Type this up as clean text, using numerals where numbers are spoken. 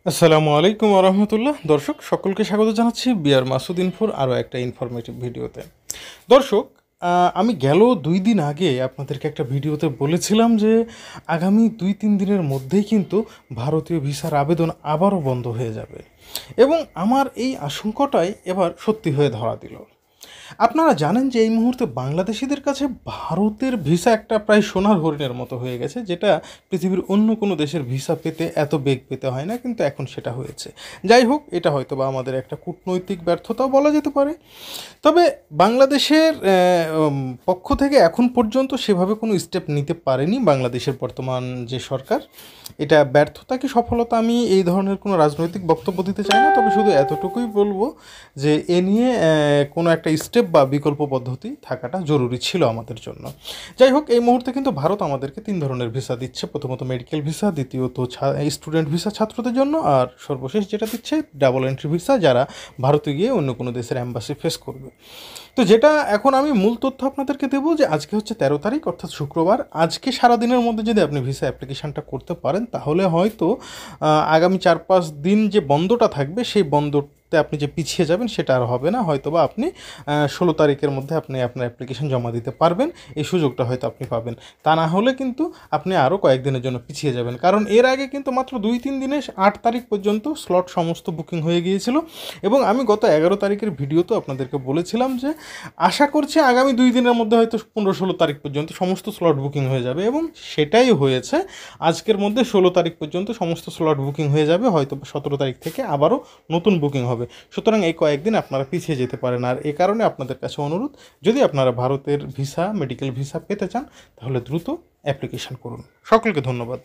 আসসালামু আলাইকুম রহমতুল্লাহ। দর্শক সকলকে স্বাগত জানাচ্ছি বিআর মাসুদ ইনফোর আরও একটা ইনফরমেটিভ ভিডিওতে। দর্শক, আমি গেল 2 দিন আগে আপনাদেরকে একটা ভিডিওতে বলেছিলাম যে আগামী 2-3 দিনের মধ্যেই কিন্তু ভারতীয় ভিসার আবেদন আবারও বন্ধ হয়ে যাবে, এবং আমার এই আশঙ্কাটাই এবার সত্যি হয়ে ধরা দিল। আপনারা জানেন যে এই মুহূর্তে বাংলাদেশিদের কাছে ভারতের ভিসা একটা প্রায় সোনার হরিণের মতো হয়ে গেছে, যেটা পৃথিবীর অন্য কোনো দেশের ভিসা পেতে এত বেগ পেতে হয় না, কিন্তু এখন সেটা হয়েছে। যাই হোক, এটা হয়তো বা আমাদের একটা কূটনৈতিক ব্যর্থতাও বলা যেতে পারে। তবে বাংলাদেশের পক্ষ থেকে এখন পর্যন্ত সেভাবে কোনো স্টেপ নিতে পারেনি বাংলাদেশের বর্তমান যে সরকার। এটা ব্যর্থতা কি সফলতা, আমি এই ধরনের কোনো রাজনৈতিক বক্তব্য দিতে চাই না, তবে শুধু এতটুকুই বলবো যে এ নিয়ে কোনো একটা স্টেপ বা বিকল্প পদ্ধতি থাকাটা জরুরি ছিল আমাদের জন্য। যাই হোক, এই মুহূর্তে কিন্তু ভারত আমাদেরকে 3 ধরনের ভিসা দিচ্ছে। প্রথমত মেডিকেল ভিসা, দ্বিতীয়ত স্টুডেন্ট ভিসা ছাত্রদের জন্য, আর সর্বশেষ যেটা দিচ্ছে ডাবল এন্ট্রি ভিসা, যারা ভারতে গিয়ে অন্য কোনো দেশের অ্যাম্বাসি ফেস করবে। তো যেটা এখন আমি মূল তথ্য আপনাদেরকে দেবো যে আজকে হচ্ছে 13 তারিখ, অর্থাৎ শুক্রবার। আজকে সারাদিনের মধ্যে যদি আপনি ভিসা অ্যাপ্লিকেশানটা করতে পারেন, তাহলে হয়তো আগামী 4-5 দিন যে বন্ধটা থাকবে, সেই বন্ধতে আপনি যে পিছিয়ে যাবেন সেটা আর হবে না। হয়তো বা আপনি 16 তারিখের মধ্যে আপনি আপনার অ্যাপ্লিকেশান জমা দিতে পারবেন, এই সুযোগটা হয়তো আপনি পাবেন। তা না হলে কিন্তু আপনি আরও কয়েকদিনের জন্য পিছিয়ে যাবেন, কারণ এর আগে কিন্তু মাত্র 2-3 দিনে 8 তারিখ পর্যন্ত স্লট সমস্ত বুকিং হয়ে গিয়েছিল। এবং আমি গত 11 তারিখের ভিডিওতেও আপনাদেরকে বলেছিলাম যে আশা করছি আগামী 2 দিনের মধ্যে হয়তো 15-16 তারিখ পর্যন্ত সমস্ত স্লট বুকিং হয়ে যাবে, এবং সেটাই হয়েছে। আজকের মধ্যে 16 তারিখ পর্যন্ত সমস্ত স্লট বুকিং হয়ে যাবে, হয়তো 17 তারিখ থেকে আবারও নতুন বুকিং হবে। সুতরাং এই কয়েকদিন আপনারা পিছিয়ে যেতে পারেন। আর এ কারণে আপনাদের কাছে অনুরোধ, যদি আপনারা ভারতের ভিসা, মেডিকেল ভিসা পেতে চান, তাহলে দ্রুত অ্যাপ্লিকেশান করুন। সকলকে ধন্যবাদ।